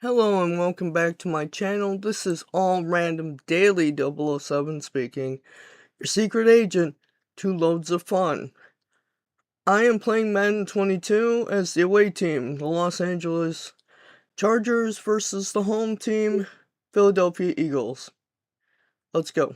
Hello and welcome back to my channel. This is All Random Daily 007 speaking, your secret agent to loads of fun. I am playing Madden 22 as the away team, the Los Angeles Chargers versus the home team, Philadelphia Eagles. Let's go.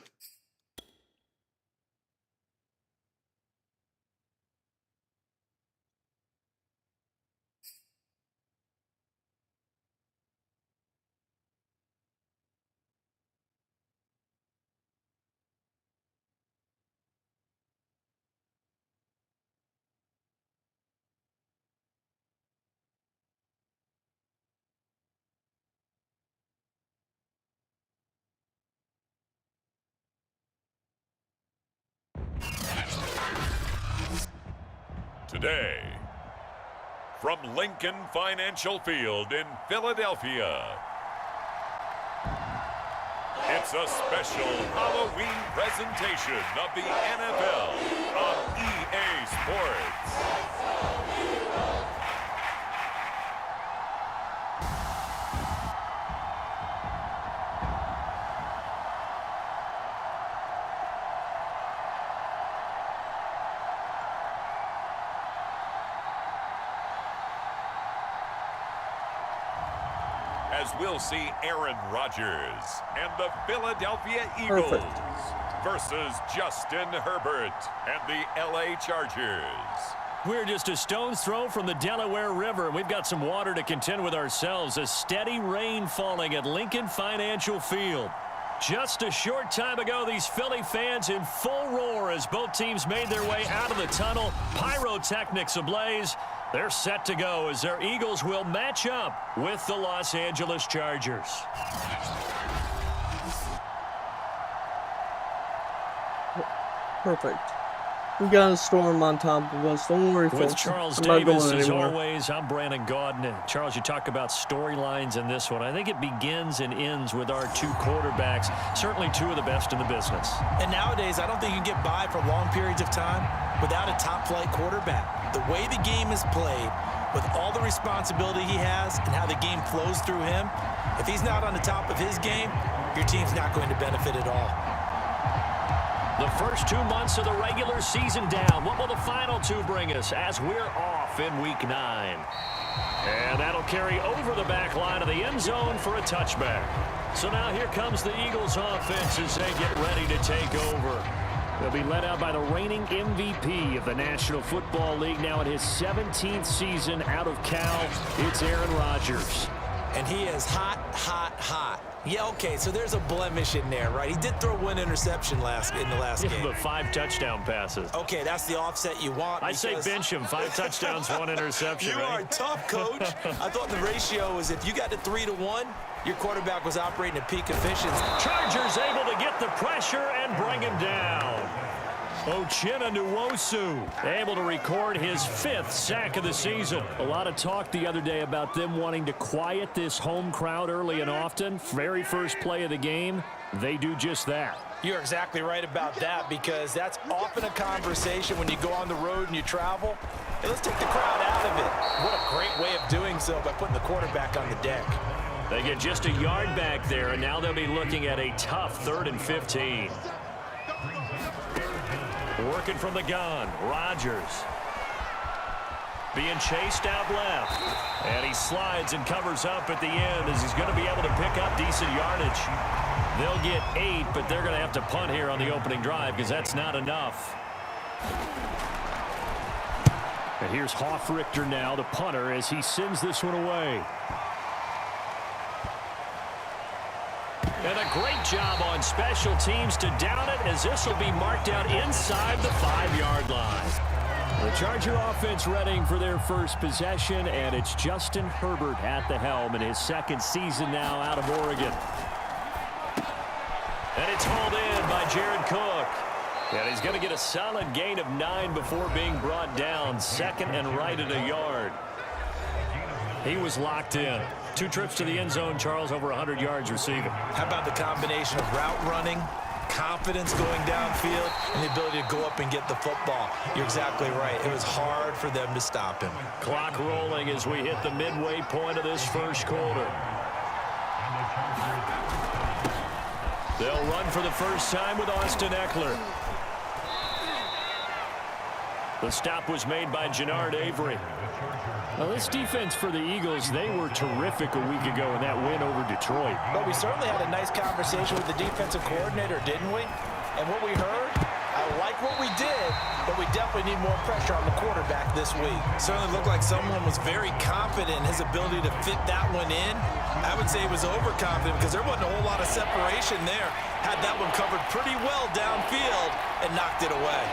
Today, from Lincoln Financial Field in Philadelphia, it's a special Halloween presentation of the NFL on EA Sports. As we'll see Aaron Rodgers and the Philadelphia Eagles versus Justin Herbert and the LA Chargers. We're just a stone's throw from the Delaware River. We've got some water to contend with ourselves. A steady rain falling at Lincoln Financial Field. Just a short time ago, these Philly fans in full roar as both teams made their way out of the tunnel. Pyrotechnics ablaze. They're set to go as their Eagles will match up with the Los Angeles Chargers. Perfect. We got a storm on top of us. Don't worry, folks. With Charles Davis, as always, I'm Brandon Gaudin. Charles, you talk about storylines in this one. I think it begins and ends with our two quarterbacks, certainly two of the best in the business. And nowadays, I don't think you can get by for long periods of time without a top-flight quarterback. The way the game is played, with all the responsibility he has and how the game flows through him, if he's not on the top of his game, your team's not going to benefit at all. The first 2 months of the regular season down. What will the final two bring us as we're off in Week 9? And that'll carry over the back line of the end zone for a touchback. So now here comes the Eagles offense as they get ready to take over. They'll be led out by the reigning MVP of the National Football League, now in his 17th season out of Cal. It's Aaron Rodgers. And he is hot, hot, hot. Yeah, okay, so there's a blemish in there, right? He did throw one interception in the last game. But 5 touchdown passes. Okay, that's the offset you want. I say bench him. 5 touchdowns, 1 interception. You are tough, coach. I thought the ratio was if you got to 3-to-1, your quarterback was operating at peak efficiency. Chargers able to get the pressure and bring him down. Uchenna Nwosu able to record his 5th sack of the season. A lot of talk the other day about them wanting to quiet this home crowd early and often. Very first play of the game, they do just that. You're exactly right about that, because that's often a conversation when you go on the road and you travel. Hey, let's take the crowd out of it. What a great way of doing so by putting the quarterback on the deck. They get just a yard back there, and now they'll be looking at a tough 3rd and 15. Working from the gun, Rodgers. Being chased out left. And he slides and covers up at the end as he's going to be able to pick up decent yardage. They'll get 8, but they're going to have to punt here on the opening drive because that's not enough. And here's Hoffrichter now, the punter, as he sends this one away. And a great job on special teams to down it, as this will be marked out inside the 5-yard line. The Charger offense readying for their first possession, and it's Justin Herbert at the helm in his 2nd season now out of Oregon. And it's hauled in by Jared Cook. And he's going to get a solid gain of 9 before being brought down, 2nd and right at a yard. He was locked in. 2 trips to the end zone, Charles, over 100 yards receiving. How about the combination of route running, confidence going downfield, and the ability to go up and get the football? You're exactly right. It was hard for them to stop him. Clock rolling as we hit the midway point of this first quarter. They'll run for the first time with Austin Eckler. The stop was made by Jannard Avery. Well, this defense for the Eagles, they were terrific a week ago in that win over Detroit. But we certainly had a nice conversation with the defensive coordinator, didn't we? And what we heard, I like what we did, but we definitely need more pressure on the quarterback this week. Certainly looked like someone was very confident in his ability to fit that one in. I would say he was overconfident because there wasn't a whole lot of separation there. Had that one covered pretty well downfield and knocked it away.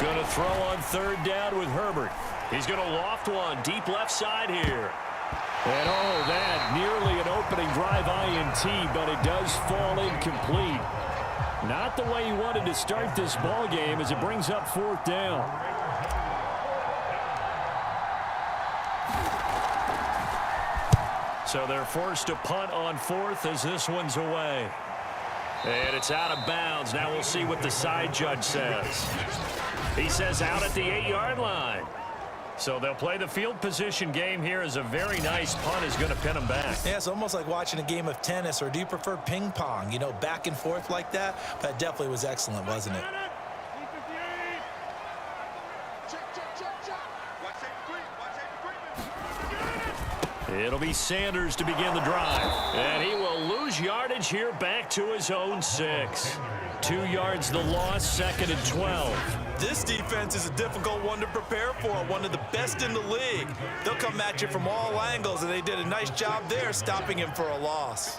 Going to throw on third down with Herbert. He's going to loft one deep left side here. And oh, that nearly an opening drive INT, but it does fall incomplete. Not the way he wanted to start this ball game as it brings up fourth down. So they're forced to punt on fourth as this one's away. And it's out of bounds. Now we'll see what the side judge says. He says out at the 8-yard line. So they'll play the field position game here as a very nice punt is going to pin them back. Yeah, it's almost like watching a game of tennis, or do you prefer ping pong? You know, back and forth like that? But it definitely was excellent, wasn't it? It'll be Sanders to begin the drive. And he will lose yardage here back to his own 6. 2 yards the loss, 2nd and 12. This defense is a difficult one to prepare for, one of the best in the league. They'll come at you from all angles, and they did a nice job there stopping him for a loss.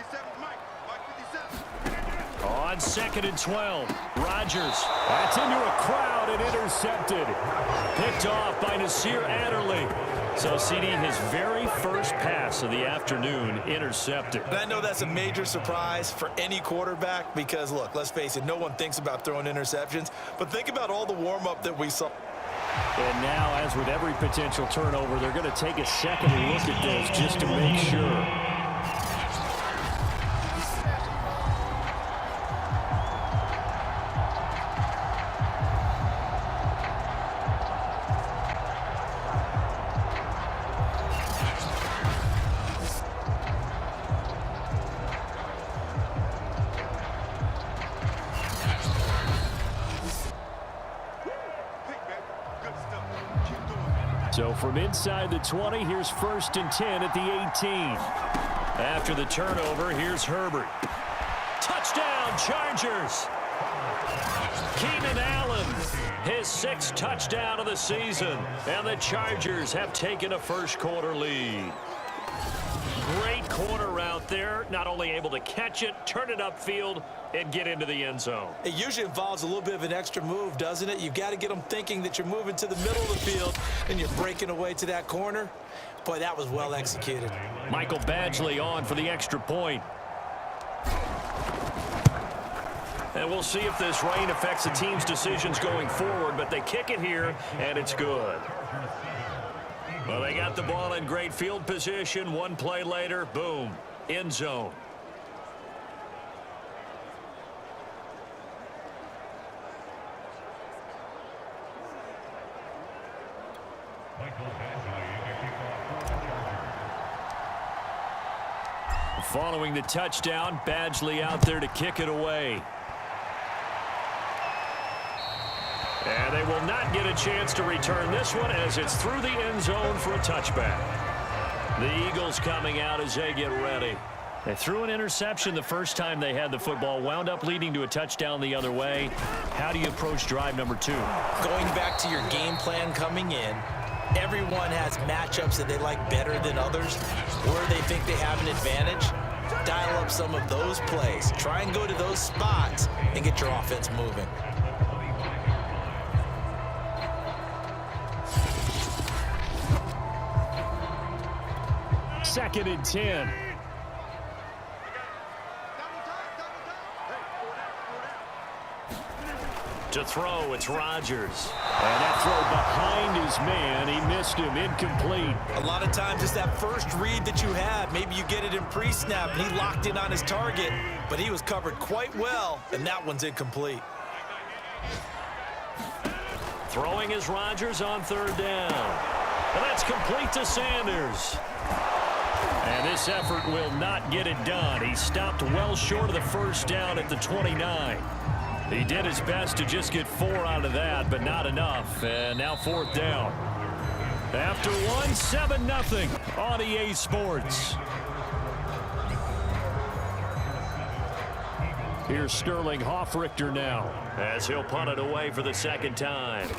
On 2nd and 12, Rodgers. That's into a crowd and intercepted. Picked off by Nasir Adderley. So, CD, his very first pass of the afternoon intercepted. And I know that's a major surprise for any quarterback because, look, let's face it, no one thinks about throwing interceptions. But think about all the warm-up that we saw. And now, as with every potential turnover, they're going to take a second look at this just to make sure. So from inside the 20, here's 1st and 10 at the 18. After the turnover, here's Herbert. Touchdown, Chargers! Keenan Allen, his 6th touchdown of the season. And the Chargers have taken a first-quarter lead. Great corner route there. Not only able to catch it, turn it upfield, and get into the end zone. It usually involves a little bit of an extra move, doesn't it? You've got to get them thinking that you're moving to the middle of the field and you're breaking away to that corner. Boy, that was well executed. Michael Badgley on for the extra point. And we'll see if this rain affects the team's decisions going forward, but they kick it here, and it's good. Well, they got the ball in great field position. One play later, boom, end zone. Following the touchdown, Badgley out there to kick it away. And they will not get a chance to return this one as it's through the end zone for a touchback. The Eagles coming out as they get ready. They threw an interception the first time they had the football, wound up leading to a touchdown the other way. How do you approach drive number 2? Going back to your game plan coming in, everyone has matchups that they like better than others, where they think they have an advantage. Dial up some of those plays. Try and go to those spots and get your offense moving. Second and 10. To throw, it's Rodgers. And that throw behind his man, he missed him, incomplete. A lot of times it's that first read that you have. Maybe you get it in pre-snap, and he locked in on his target, but he was covered quite well, and that one's incomplete. Throwing is Rodgers on third down. And that's complete to Sanders. And this this effort will not get it done. He stopped well short of the first down at the 29. He did his best to just get 4 out of that, but not enough. And now 4th down. After one, 7-0 on EA Sports. Here's Sterling Hoffrichter now as he'll punt it away for the second time.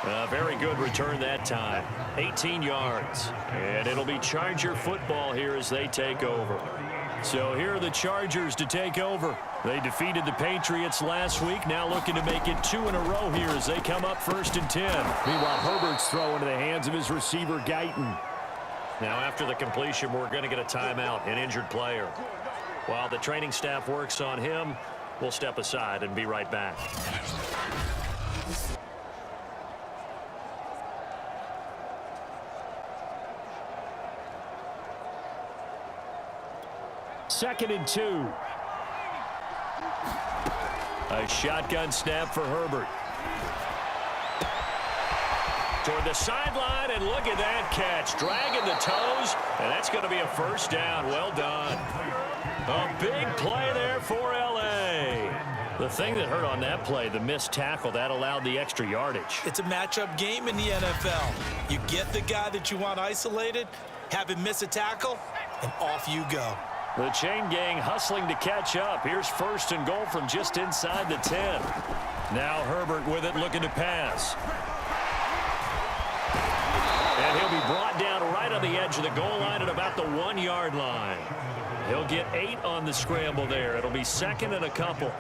A very good return that time. 18 yards. And it'll be Charger football here as they take over. So here are the Chargers to take over. They defeated the Patriots last week, now looking to make it 2 in a row here as they come up 1st and 10. Meanwhile, Herbert's throw into the hands of his receiver, Guyton. Now after the completion, we're going to get a timeout, an injured player. While the training staff works on him, we'll step aside and be right back. Second and 2. A shotgun snap for Herbert. Toward the sideline, and look at that catch. Dragging the toes, and that's going to be a first down. Well done. A big play there for L.A. The thing that hurt on that play, the missed tackle, that allowed the extra yardage. It's a matchup game in the NFL. You get the guy that you want isolated, have him miss a tackle, and off you go. The chain gang hustling to catch up. Here's 1st and goal from just inside the 10. Now Herbert with it, looking to pass. And he'll be brought down right on the edge of the goal line at about the 1-yard line. He'll get 8 on the scramble there. It'll be 2nd and a couple.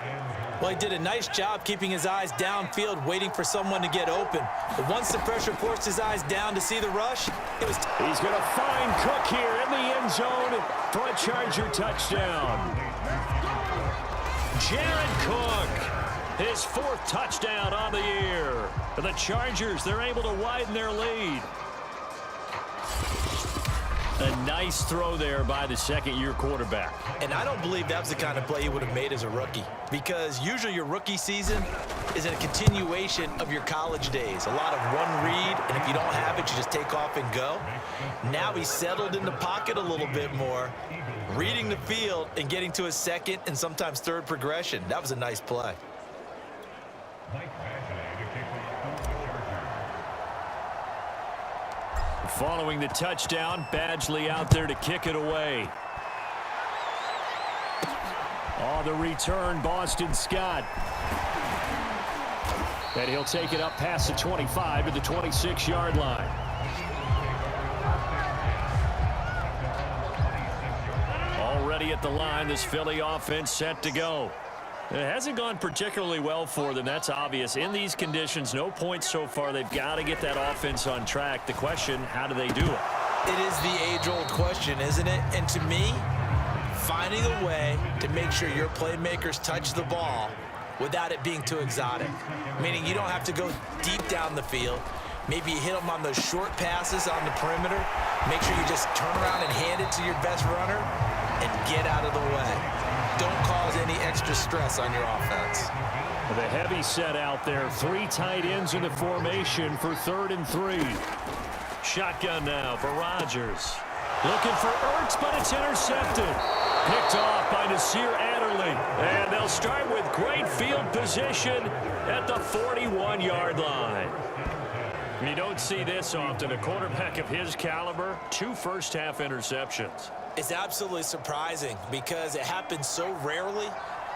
Well, he did a nice job keeping his eyes downfield, waiting for someone to get open. But once the pressure forced his eyes down to see the rush, it was... He's going to find Cook here in the end zone for a Charger touchdown. Jared Cook, his 4th touchdown on the year. For the Chargers, they're able to widen their lead. A nice throw there by the second-year quarterback. And I don't believe that was the kind of play he would have made as a rookie, because usually your rookie season is a continuation of your college days. A lot of one read, and if you don't have it, you just take off and go. Now he's settled in the pocket a little bit more, reading the field and getting to his 2nd and sometimes 3rd progression. That was a nice play. Following the touchdown, Badgley out there to kick it away. Oh, the return, Boston Scott. And he'll take it up past the 25 to the 26-yard line. Already at the line, this Philly offense set to go. It hasn't gone particularly well for them. That's obvious. In these conditions, no points so far. They've got to get that offense on track. The question, how do they do it? It is the age-old question, isn't it? And to me, finding a way to make sure your playmakers touch the ball without it being too exotic. Meaning you don't have to go deep down the field. Maybe you hit them on those short passes on the perimeter. Make sure you just turn around and hand it to your best runner and get out of the way. Don't cause any extra stress on your offense. The heavy set out there. 3 tight ends in the formation for 3rd and 3. Shotgun now for Rodgers. Looking for Ertz, but it's intercepted. Picked off by Nasir Adderley. And they'll start with great field position at the 41-yard line. You don't see this often. A quarterback of his caliber, 2 first-half interceptions. It's absolutely surprising because it happens so rarely.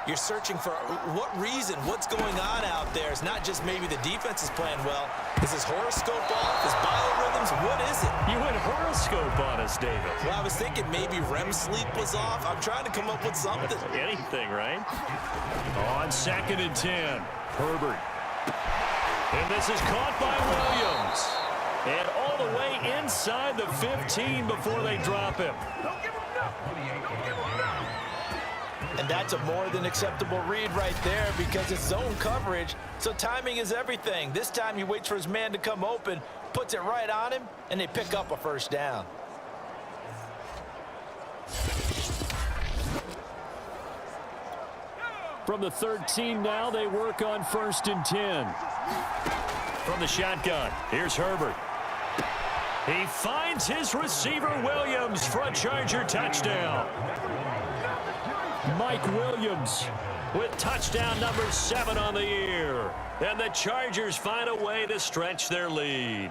You're searching for what reason, what's going on out there. It's not just maybe the defense is playing well. Is his horoscope off? His biorhythms? What is it? You went horoscope on us, David. Well, I was thinking maybe REM sleep was off. I'm trying to come up with something. Anything, right? On 2nd and 10, Herbert. And this is caught by Williams. And all the way inside the 15 before they drop him. And that's a more than acceptable read right there because it's zone coverage, so timing is everything. This time he waits for his man to come open, puts it right on him, and they pick up a first down. From the 13 now, they work on 1st and 10. From the shotgun, here's Herbert. He finds his receiver, Williams, for a Charger touchdown. Mike Williams with touchdown number 7 on the year. And the Chargers find a way to stretch their lead.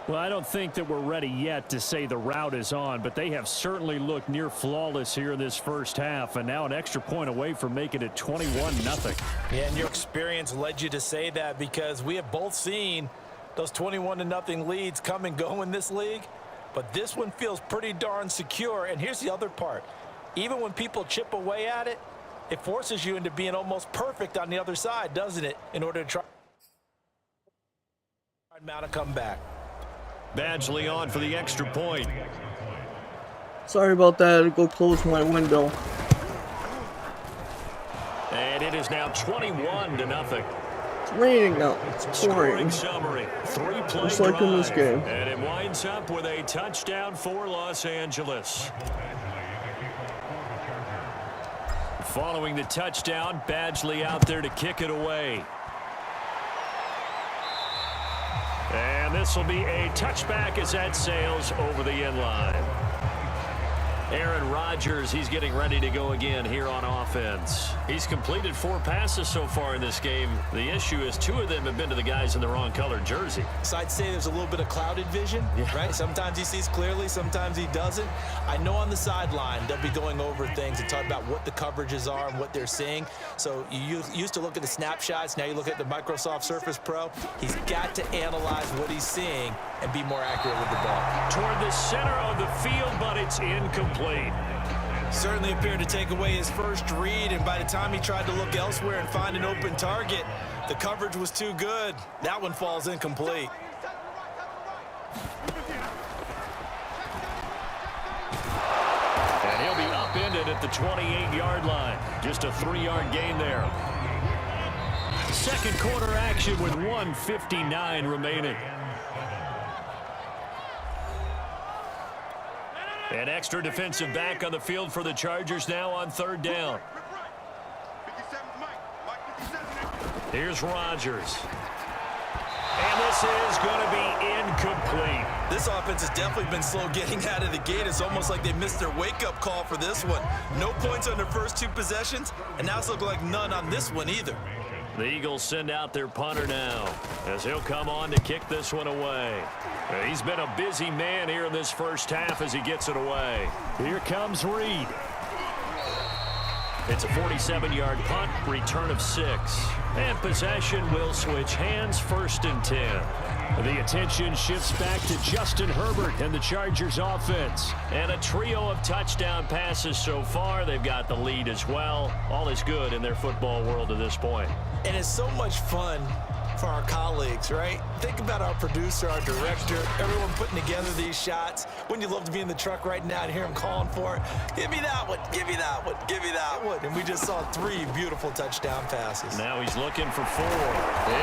Well, I don't think that we're ready yet to say the route is on, but they have certainly looked near flawless here in this first half, and now an extra point away from making it 21-0. Yeah, and your experience led you to say that, because we have both seen those 21-0 leads come and go in this league, but this one feels pretty darn secure. And here's the other part. Even when people chip away at it, it forces you into being almost perfect on the other side, doesn't it, in order to try to come back. Badgley on for the extra point. Sorry about that. I had to go close my window. And it is now 21-0. It's raining now. It's pouring. Scoring summary. 3-play Just like in this drive. game. And it winds up with a touchdown for Los Angeles. Following the touchdown, Badgley out there to kick it away. And this will be a touchback as that sails over the end line. Aaron Rodgers, he's getting ready to go again here on offense. He's completed 4 passes so far in this game. The issue is 2 of them have been to the guys in the wrong colored jersey. So I'd say there's a little bit of clouded vision, right? Sometimes he sees clearly, sometimes he doesn't. I know on the sideline they'll be going over things and talking about what the coverages are and what they're seeing. So you used to look at the snapshots, now you look at the Microsoft Surface Pro. He's got to analyze what he's seeing and be more accurate with the ball. Toward the center of the field, but it's incomplete. Certainly appeared to take away his first read, and by the time he tried to look elsewhere and find an open target, the coverage was too good. That one falls incomplete. And he'll be upended at the 28-yard line. Just a 3-yard gain there. Second quarter action with 1:59 remaining. An extra defensive back on the field for the Chargers now on 3rd down. Here's Rodgers. And this is going to be incomplete. This offense has definitely been slow getting out of the gate. It's almost like they missed their wake-up call for this one. No points on their first 2 possessions, and now it's looking like none on this one either. The Eagles send out their punter now as he'll come on to kick this one away. He's been a busy man here in this first half as he gets it away. Here comes Reed. It's a 47-yard punt, return of 6. And possession will switch hands, 1st and 10. The attention shifts back to Justin Herbert and the Chargers offense. And a trio of touchdown passes so far. They've got the lead as well. All is good in their football world at this point. And it's so much fun for our colleagues, right? Think about our producer, our director, everyone putting together these shots. Wouldn't you love to be in the truck right now and hear him calling for it? Give me that one, give me that one, give me that one. And we just saw 3 beautiful touchdown passes. Now he's looking for 4.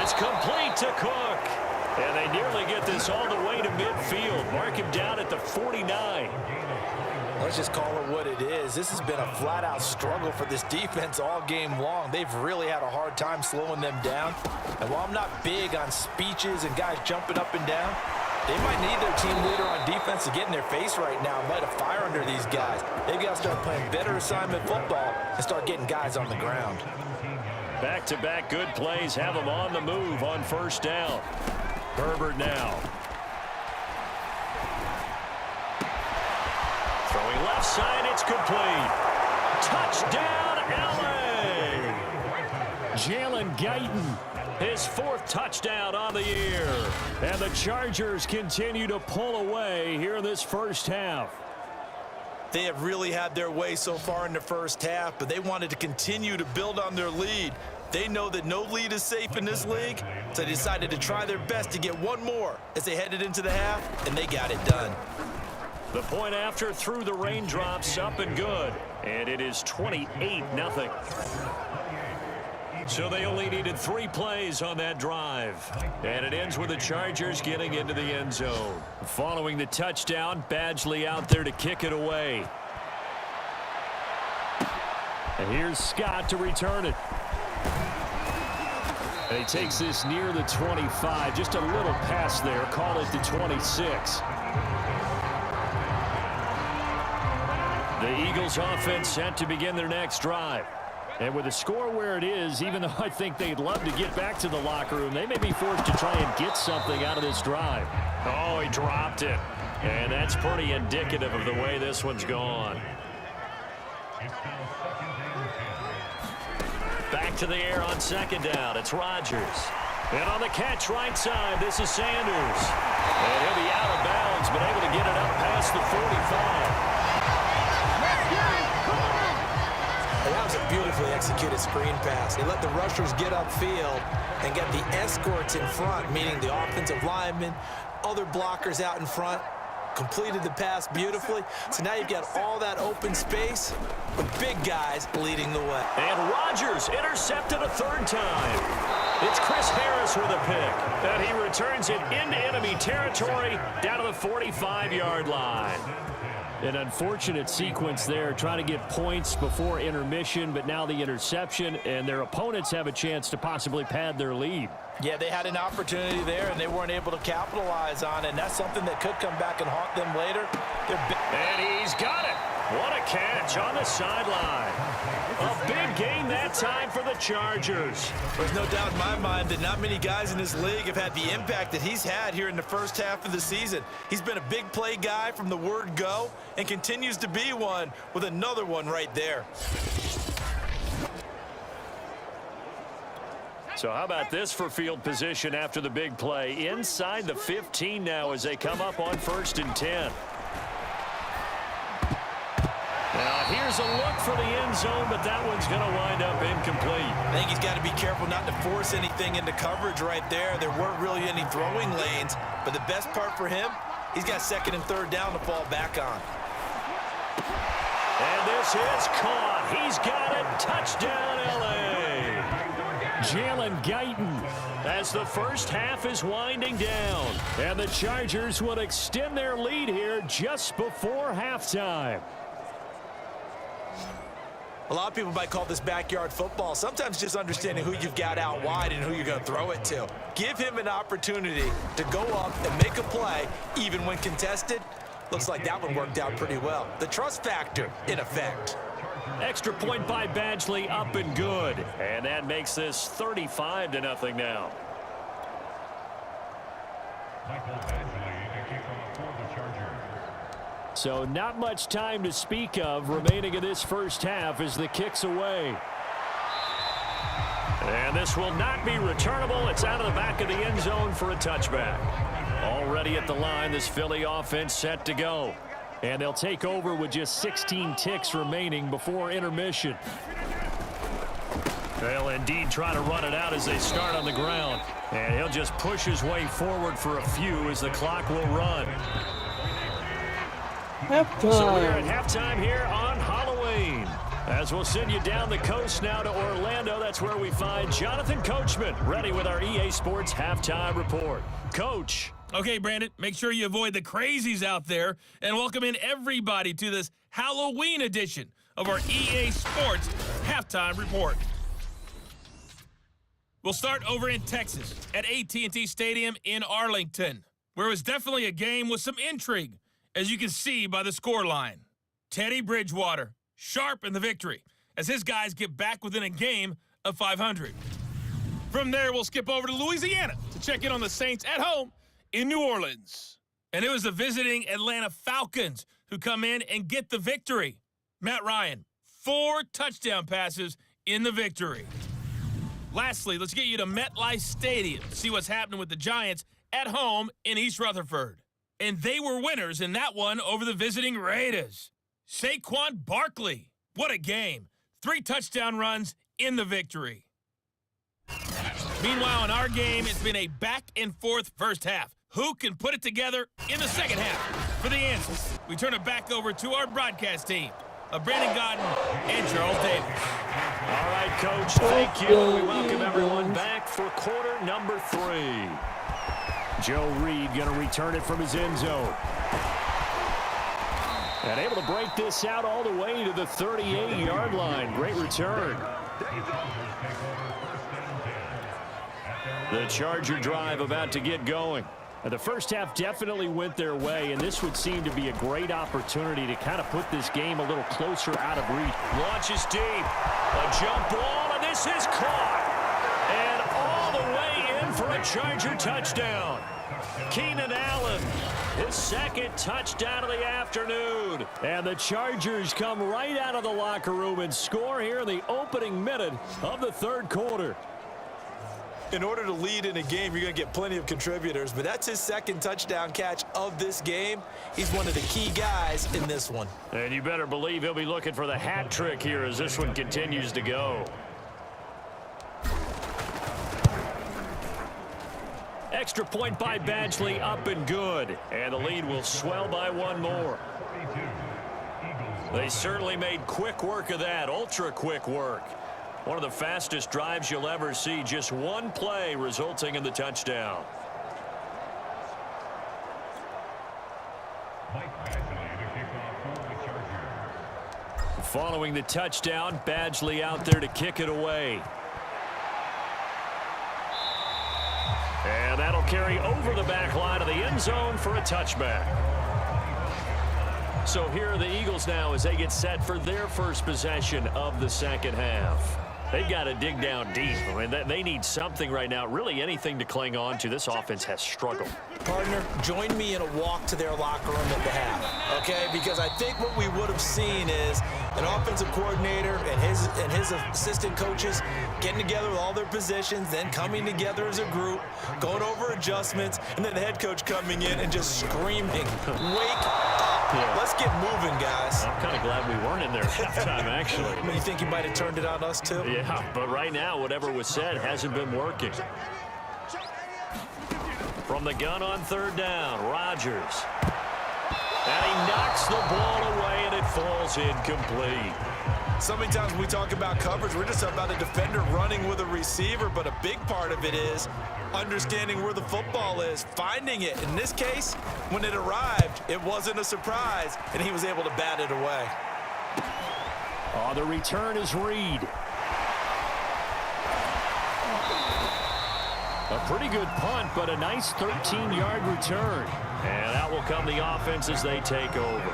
It's complete to Cook. And they nearly get this all the way to midfield. Mark him down at the 49. Let's just call it what it is. This has been a flat-out struggle for this defense all game long. They've really had a hard time slowing them down. And while I'm not big on speeches and guys jumping up and down, they might need their team leader on defense to get in their face right now and light a fire under these guys. They've got to start playing better assignment football and start getting guys on the ground. Back-to-back good plays have them on the move on 1st down. Herbert now. Throwing left side, it's complete. Touchdown, LA! Jalen Guyton, His 4th touchdown on the year. and the Chargers continue to pull away here in this first half. They have really had their way so far in the first half, but they wanted to continue to build on their lead. They know that no lead is safe in this league, so they decided to try their best to get one more as they headed into the half, and they got it done. The point after through the raindrops, up and good. And it is 28-0. So they only needed 3 plays on that drive. And it ends with the Chargers getting into the end zone. Following the touchdown, Badgley out there to kick it away. And here's Scott to return it. And he takes this near the 25. Just a little pass there. Call it the 26. The Eagles offense set to begin their next drive. And with the score where it is, even though I think they'd love to get back to the locker room, they may be forced to try and get something out of this drive. Oh, he dropped it. And that's pretty indicative of the way this one's gone. Back to the air on second down. It's Rodgers. And on the catch right side, this is Sanders. And he'll be out of bounds, but able to get it up past the 45. That was a beautifully executed screen pass. They let the rushers get upfield and get the escorts in front, meaning the offensive linemen, other blockers out in front. Completed the pass beautifully. So now you've got all that open space with big guys leading the way. And Rodgers intercepted a third time. It's Chris Harris with a pick. And he returns it into enemy territory down to the 45-yard line. An unfortunate sequence there, trying to get points before intermission, but now the interception, and their opponents have a chance to possibly pad their lead. Yeah, they had an opportunity there, and they weren't able to capitalize on it, and that's something that could come back and haunt them later. And he's got it. What a catch on the sideline. A big gain that time for the Chargers. There's no doubt in my mind that not many guys in this league have had the impact that he's had here in the first half of the season. He's been a big play guy from the word go and continues to be one with another one right there. So how about this for field position after the big play? Inside the 15 now as they come up on 1st and 10. Now here's a look for the end zone, but that one's going to wind up incomplete. I think he's got to be careful not to force anything into coverage right there. There weren't really any throwing lanes, but the best part for him, he's got 2nd and 3rd down to fall back on. And this is caught. He's got it. Touchdown, L.A. Jalen Guyton as the first half is winding down. And the Chargers will extend their lead here just before halftime. A lot of people might call this backyard football. Sometimes just understanding who you've got out wide and who you're going to throw it to. Give him an opportunity to go up and make a play, even when contested. Looks like that one worked out pretty well. The trust factor, in effect. Extra point by Badgley, up and good. And that makes this 35-0 now. So not much time to speak of remaining in this first half as the kick's away. And this will not be returnable. It's out of the back of the end zone for a touchback. Already at the line, this Philly offense set to go. And they'll take over with just 16 ticks remaining before intermission. They'll indeed try to run it out as they start on the ground. And he'll just push his way forward for a few as the clock will run. Halftime. So we're at halftime here on Halloween. As we'll send you down the coast now to Orlando, that's where we find Jonathan Coachman ready with our EA Sports Halftime Report. Coach. Okay, Brandon, make sure you avoid the crazies out there and welcome in everybody to this Halloween edition of our EA Sports Halftime Report. We'll start over in Texas at AT&T Stadium in Arlington, where it was definitely a game with some intrigue, as you can see by the scoreline. Teddy Bridgewater, sharp in the victory, as his guys get back within a game of 500. From there, we'll skip over to Louisiana to check in on the Saints at home in New Orleans. And it was the visiting Atlanta Falcons who come in and get the victory. Matt Ryan, 4 touchdown passes in the victory. Lastly, let's get you to MetLife Stadium to see what's happening with the Giants at home in East Rutherford. And they were winners in that one over the visiting Raiders. Saquon Barkley, what a game. 3 touchdown runs in the victory. Meanwhile, in our game, it's been a back-and-forth first half. Who can put it together in the second half? For the answers, we turn it back over to our broadcast team of Brandon Godden and Charles Davis. All right, Coach, thank you. We welcome everyone back for quarter number 3. Joe Reed going to return it from his end zone. And able to break this out all the way to the 38-yard line. Great return. The Charger drive about to get going. The first half definitely went their way, and this would seem to be a great opportunity to kind of put this game a little closer out of reach. Launches deep. A jump ball, and this is caught. And all the way in for a Charger touchdown. Keenan Allen, his second touchdown of the afternoon. And the Chargers come right out of the locker room and score here in the opening minute of the third quarter. In order to lead in a game, you're going to get plenty of contributors, but that's his second touchdown catch of this game. He's one of the key guys in this one. And you better believe he'll be looking for the hat trick here as this one continues to go. Extra point by Badgley, up and good. And the lead will swell by one more. They certainly made quick work of that, ultra quick work. One of the fastest drives you'll ever see, just one play resulting in the touchdown. Following the touchdown, Badgley out there to kick it away. And that'll carry over the back line of the end zone for a touchback. So here are the Eagles now as they get set for their first possession of the second half. They've got to dig down deep. I mean, they need something right now, really anything to cling on to. This offense has struggled. Partner, join me in a walk to their locker room at the half, okay? Because I think what we would have seen is an offensive coordinator and his assistant coaches getting together with all their positions, then coming together as a group, going over adjustments, and then the head coach coming in and just screaming, "Wake up! Yeah. Let's get moving, guys." I'm kind of glad we weren't in there at halftime, actually. I mean, you think you might have turned it on us, too? Yeah, but right now, whatever was said hasn't been working. From the gun on third down, Rodgers. And he knocks the ball away, and it falls incomplete. So many times when we talk about coverage, we're just about a defender running with a receiver, but a big part of it is understanding where the football is, finding it. In this case, when it arrived, it wasn't a surprise, and he was able to bat it away. Oh, the return is Reed. A pretty good punt, but a nice 13-yard return. And out will come the offense as they take over.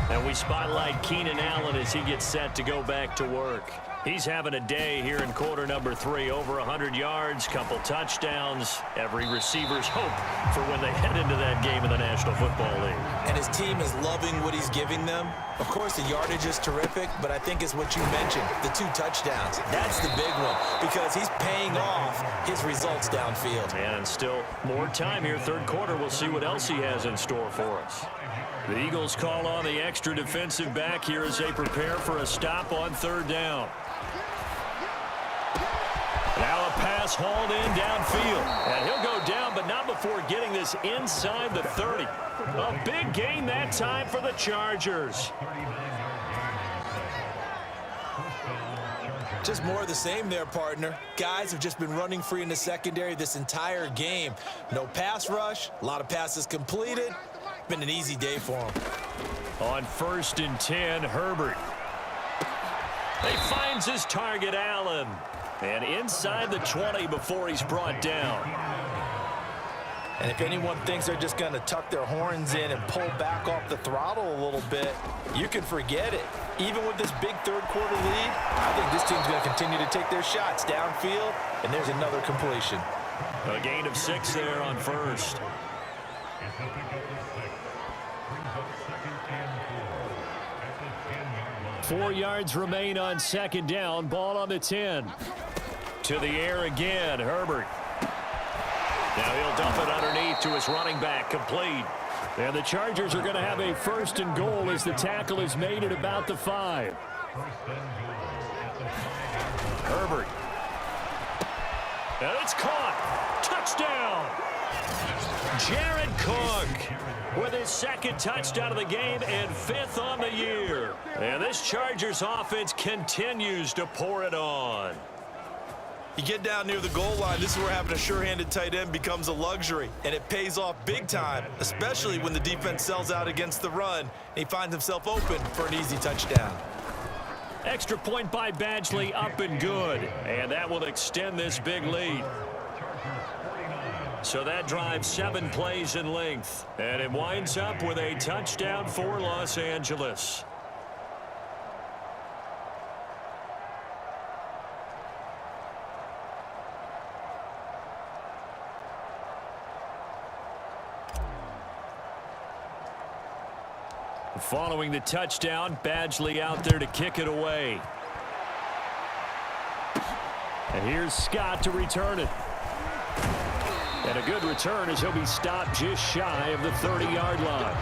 And we spotlight Keenan Allen as he gets set to go back to work. He's having a day here in quarter number 3. Over 100 yards, couple touchdowns. Every receiver's hope for when they head into that game in the National Football League. And his team is loving what he's giving them. Of course, the yardage is terrific, but I think it's what you mentioned, the 2 touchdowns. That's the big one because he's paying off his results downfield. And still more time here. Third quarter, we'll see what else he has in store for us. The Eagles call on the extra defensive back here as they prepare for a stop on third down. Now a pass hauled in downfield. And he'll go down, but not before getting this inside the 30. A big gain that time for the Chargers. Just more of the same there, partner. Guys have just been running free in the secondary this entire game. No pass rush, a lot of passes completed. Been an easy day for him. On 1st and 10, Herbert. He finds his target, Allen. And inside the 20 before he's brought down. And if anyone thinks they're just going to tuck their horns in and pull back off the throttle a little bit, you can forget it. Even with this big third quarter lead, I think this team's going to continue to take their shots downfield, and there's another completion. A gain of 6 there on 1st. Four yards remain on 2nd down. Ball on the 10. To the air again, Herbert. Now he'll dump it underneath to his running back, complete. And the Chargers are going to have a 1st and goal as the tackle is made at about the 5. Herbert. And it's caught. Touchdown. Jared Cook with his 2nd touchdown of the game and 5th on the year. And this Chargers offense continues to pour it on. You get down near the goal line, this is where having a sure-handed tight end becomes a luxury, and it pays off big time, especially when the defense sells out against the run, and he finds himself open for an easy touchdown. Extra point by Badgley, up and good. And that will extend this big lead. So that drives 7 plays in length. And it winds up with a touchdown for Los Angeles. Following the touchdown, Badgley out there to kick it away. And here's Scott to return it. And a good return as he'll be stopped just shy of the 30-yard line.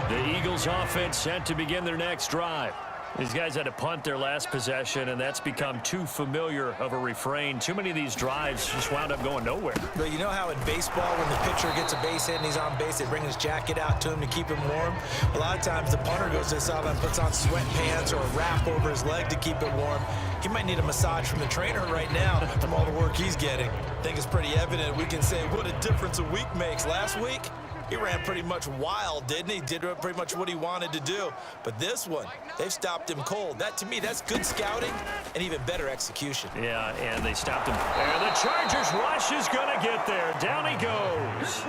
The Eagles offense set to begin their next drive. These guys had to punt their last possession, and that's become too familiar of a refrain. Too many of these drives just wound up going nowhere. But you know how in baseball, when the pitcher gets a base hit and he's on base, they bring his jacket out to him to keep him warm? A lot of times the punter goes to the sideline and puts on sweatpants or a wrap over his leg to keep it warm. He might need a massage from the trainer right now from all the work he's getting. I think it's pretty evident. We can say what a difference a week makes. Last week, he ran pretty much wild, didn't he? Did pretty much what he wanted to do. But this one, they've stopped him cold. That, to me, that's good scouting and even better execution. Yeah, and they stopped him. And the Chargers rush is going to get there. Down he goes.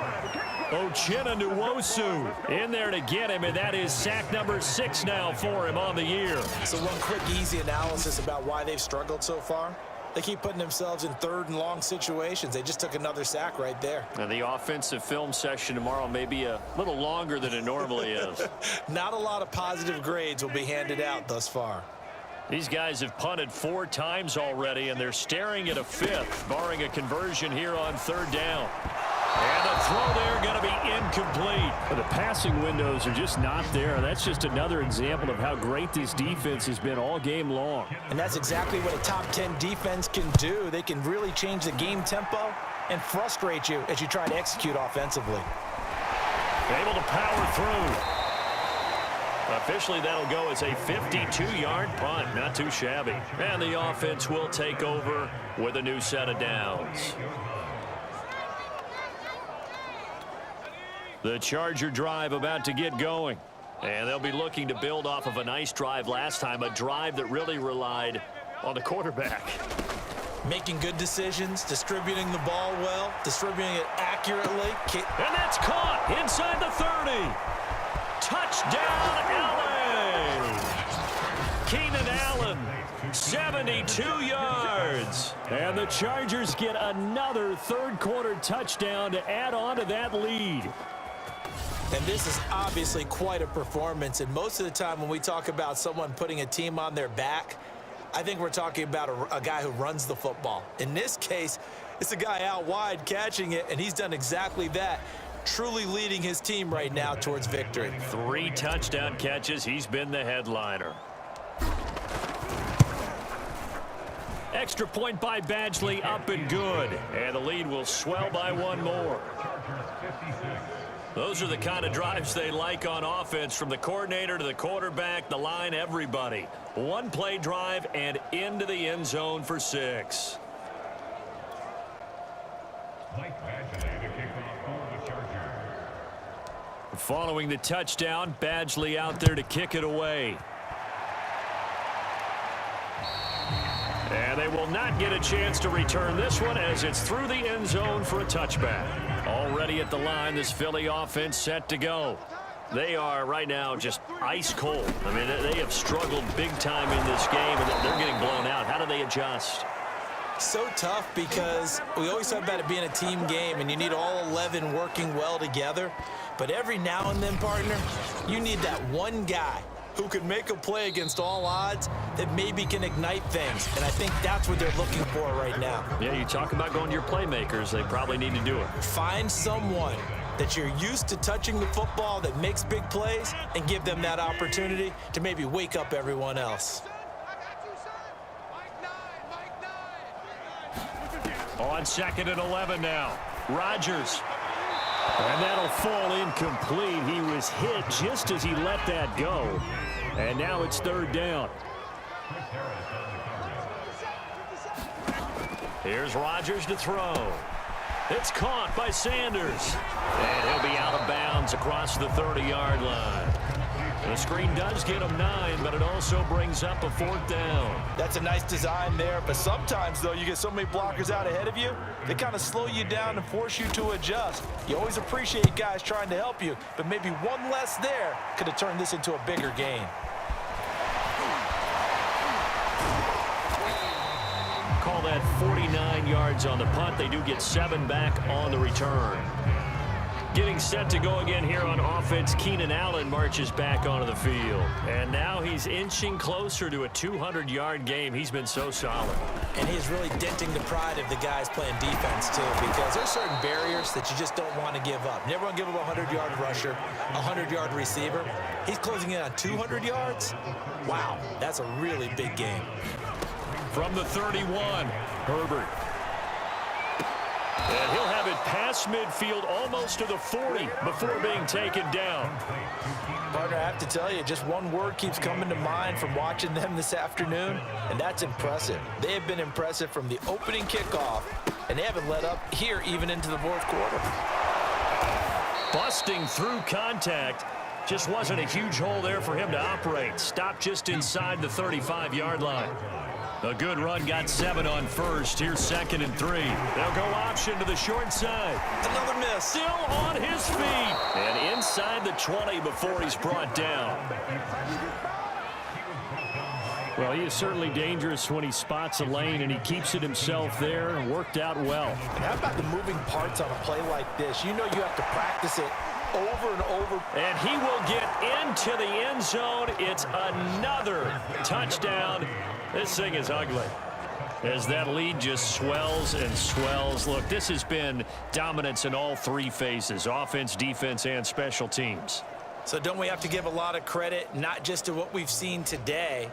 Uchenna Nwosu in there to get him, and that is sack number 6 now for him on the year. So one quick, easy analysis about why they've struggled so far. They keep putting themselves in third and long situations. They just took another sack right there. And the offensive film session tomorrow may be a little longer than it normally is. Not a lot of positive grades will be handed out thus far. These guys have punted 4 times already, and they're staring at a 5th, barring a conversion here on 3rd down. And the throw there going to be incomplete. The passing windows are just not there. That's just another example of how great this defense has been all game long. And that's exactly what a top 10 defense can do. They can really change the game tempo and frustrate you as you try to execute offensively. Able to power through. Officially, that'll go as a 52-yard punt. Not too shabby. And the offense will take over with a new set of downs. The Charger drive about to get going. And they'll be looking to build off of a nice drive last time, a drive that really relied on the quarterback. Making good decisions, distributing the ball well, distributing it accurately. And that's caught inside the 30. Touchdown, LA! Keenan Allen, 72 yards. And the Chargers get another third-quarter touchdown to add on to that lead. And this is obviously quite a performance. And most of the time when we talk about someone putting a team on their back, I think we're talking about a guy who runs the football. In this case, it's a guy out wide catching it, and he's done exactly that, truly leading his team right now towards victory. 3 touchdown catches. He's been the headliner. Extra point by Badgley, up and good. And the lead will swell by 1 more. Those are the kind of drives they like on offense, from the coordinator to the quarterback, the line, everybody. 1-play drive and into the end zone for 6. Following the touchdown, Badgley out there to kick it away. And they will not get a chance to return this one as it's through the end zone for a touchback. Already at the line, this Philly offense set to go. They are right now just ice cold. I mean, they have struggled big time in this game, and they're getting blown out. How do they adjust? So tough, because we always talk about it being a team game, and you need all 11 working well together. But every now and then, partner, you need that one guy who can make a play against all odds that maybe can ignite things. And I think that's what they're looking for right now. Yeah, you talk about going to your playmakers. They probably need to do it. Find someone that you're used to touching the football that makes big plays and give them that opportunity to maybe wake up everyone else. On 2nd and 11 now. Rodgers. And that'll fall incomplete. He was hit just as he let that go. And now it's 3rd down. Here's Rodgers to throw. It's caught by Sanders. And he'll be out of bounds across the 30-yard line. The screen does get him 9, but it also brings up a 4th down. That's a nice design there, but sometimes, though, you get so many blockers out ahead of you, they kind of slow you down and force you to adjust. You always appreciate guys trying to help you, but maybe one less there could have turned this into a bigger game. Call that 49 yards on the punt. They do get 7 back on the return. Getting set to go again here on offense, Keenan Allen marches back onto the field. And now he's inching closer to a 200-yard game. He's been so solid. And he's really denting the pride of the guys playing defense, too, because there's certain barriers that you just don't want to give up. Never want to give up a 100-yard rusher, a 100-yard receiver. He's closing in on 200 yards. Wow, that's a really big game. From the 31, Herbert. And he'll have it past midfield almost to the 40 before being taken down. Partner, I have to tell you, just one word keeps coming to mind from watching them this afternoon, and that's impressive. They have been impressive from the opening kickoff, and they haven't let up here even into the 4th quarter. Busting through contact. Just wasn't a huge hole there for him to operate. Stopped just inside the 35-yard line. A good run got 7 on first. Here's 2nd and 3. They'll go option to the short side. Another miss. Still on his feet. And inside the 20 before he's brought down. Well, he is certainly dangerous when he spots a lane, and he keeps it himself there and worked out well. And how about the moving parts on a play like this? You know you have to practice it over and over. And he will get into the end zone. It's another touchdown. This thing is ugly as that lead just swells and swells. Look, this has been dominance in all 3 phases, offense, defense, and special teams. So don't we have to give a lot of credit, not just to what we've seen today,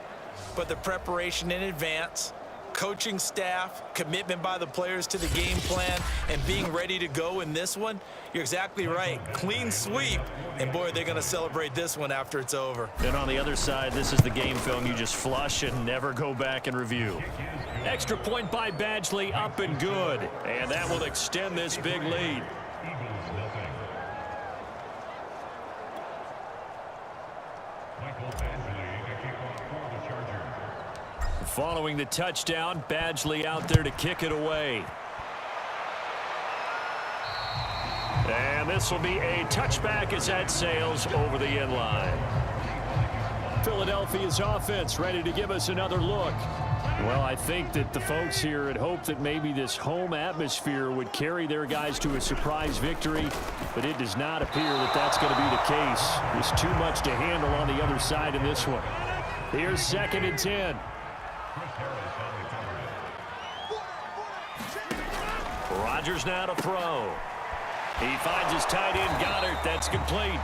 but the preparation in advance, coaching staff, commitment by the players to the game plan, and being ready to go in this one? You're exactly right. Clean sweep. And, boy, they're going to celebrate this one after it's over. And on the other side, this is the game film you just flush and never go back and review. Extra point by Badgley, up and good. And that will extend this big lead. Following the touchdown, Badgley out there to kick it away. And this will be a touchback as that sails over the end line. Philadelphia's offense ready to give us another look. Well, I think that the folks here had hoped that maybe this home atmosphere would carry their guys to a surprise victory, but it does not appear that that's going to be the case. There's too much to handle on the other side in this one. Here's 2nd and 10. Rodgers now to throw. He finds his tight end, Goddard. That's complete.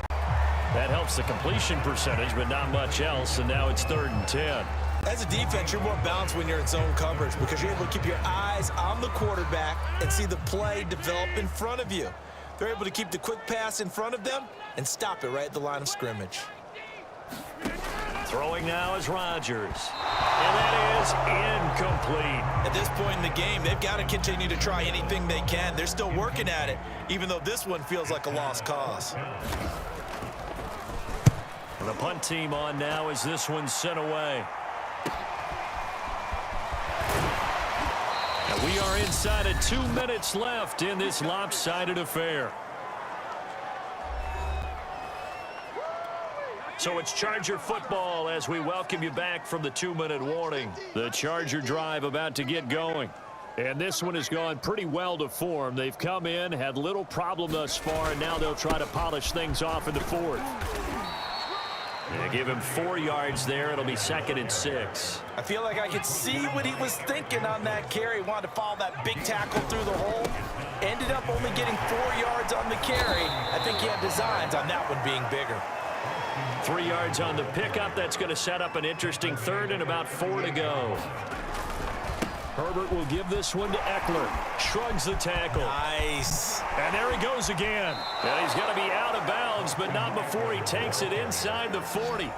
That helps the completion percentage, but not much else, and now it's 3rd and 10. As a defense, you're more balanced when you're in zone coverage because you're able to keep your eyes on the quarterback and see the play develop in front of you. They're able to keep the quick pass in front of them and stop it right at the line of scrimmage. Throwing now is Rodgers. And that is incomplete. At this point in the game, they've got to continue to try anything they can. They're still working at it, even though this one feels like a lost cause. And the punt team on now as this one's sent away. And we are inside of 2 minutes left in this lopsided affair. So it's Charger football as we welcome you back from the 2-minute warning. The Charger drive about to get going. And this one has gone pretty well to form. They've come in, had little problem thus far, and now they'll try to polish things off in the 4th. They give him 4 yards there. It'll be 2nd and 6. I feel like I could see what he was thinking on that carry. Wanted to follow that big tackle through the hole. Ended up only getting 4 yards on the carry. I think he had designs on that one being bigger. 3 yards on the pickup. That's going to set up an interesting 3rd and about 4 to go. Herbert will give this one to Eckler. Shrugs the tackle. Nice. And there he goes again. And he's going to be out of bounds, but not before he takes it inside the 40.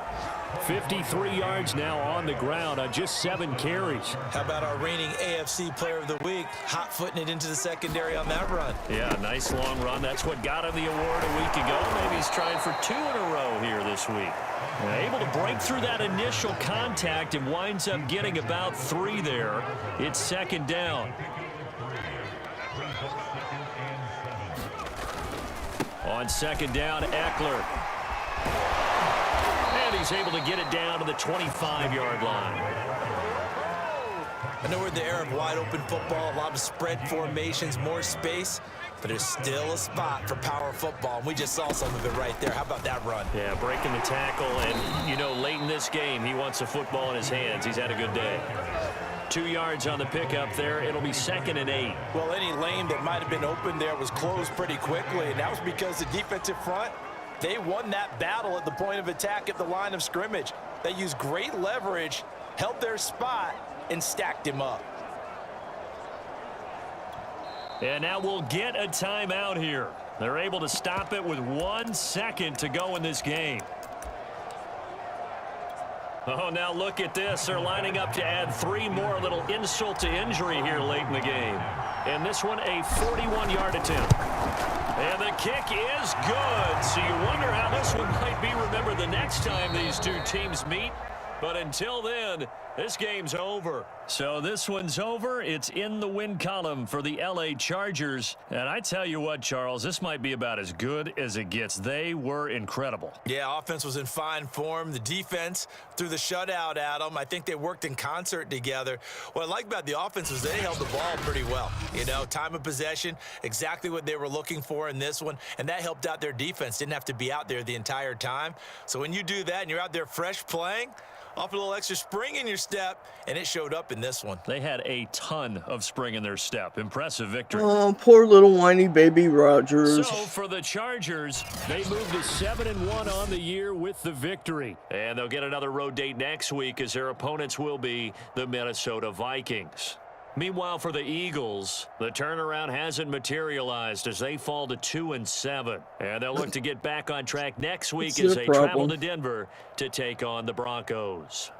53 yards now on the ground on just 7 carries. How about our reigning AFC Player of the Week, hot-footing it into the secondary on that run? Yeah, nice long run. That's what got him the award a week ago. Maybe he's trying for 2 in a row here this week. Able to break through that initial contact and winds up getting about 3 there. It's second down. On second down, Eckler. And he's able to get it down to the 25-yard line. I know we're in the era of wide-open football, a lot of spread formations, more space, but there's still a spot for power football, and we just saw some of it right there. How about that run? Yeah, breaking the tackle, and, you know, late in this game, he wants the football in his hands. He's had a good day. 2 yards on the pickup there. It'll be 2nd and 8. Well, any lane that might have been open there was closed pretty quickly, and that was because the defensive front, they won that battle at the point of attack at the line of scrimmage. They used great leverage, held their spot, and stacked him up. And now we'll get a timeout here. They're able to stop it with 1 second to go in this game. Oh, now look at this. They're lining up to add 3 more, little insult to injury here late in the game. And this one, a 41-yard attempt. And the kick is good. So you wonder how this one might be remembered the next time these two teams meet. But until then, this game's over. So this one's over. It's in the win column for the LA Chargers. And I tell you what, Charles, this might be about as good as it gets. They were incredible. Yeah, offense was in fine form. The defense threw the shutout at them. I think they worked in concert together. What I like about the offense was they held the ball pretty well. You know, time of possession, exactly what they were looking for in this one. And that helped out their defense. Didn't have to be out there the entire time. So when you do that and you're out there fresh playing, off a little extra spring in your step, and it showed up in this one. They had a ton of spring in their step. Impressive victory. Oh, poor little whiny baby Rodgers. So for the Chargers, they move to 7-1 on the year with the victory. And they'll get another road date next week as their opponents will be the Minnesota Vikings. Meanwhile, for the Eagles, the turnaround hasn't materialized as they fall to 2-7. And they'll look to get back on track next week as they travel to Denver to take on the Broncos.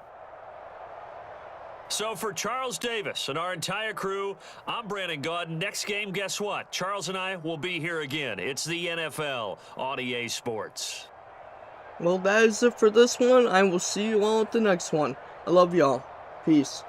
So for Charles Davis and our entire crew, I'm Brandon Gaudin. Next game, guess what? Charles and I will be here again. It's the NFL on EA Sports. Well, that is it for this one. I will see you all at the next one. I love y'all. Peace.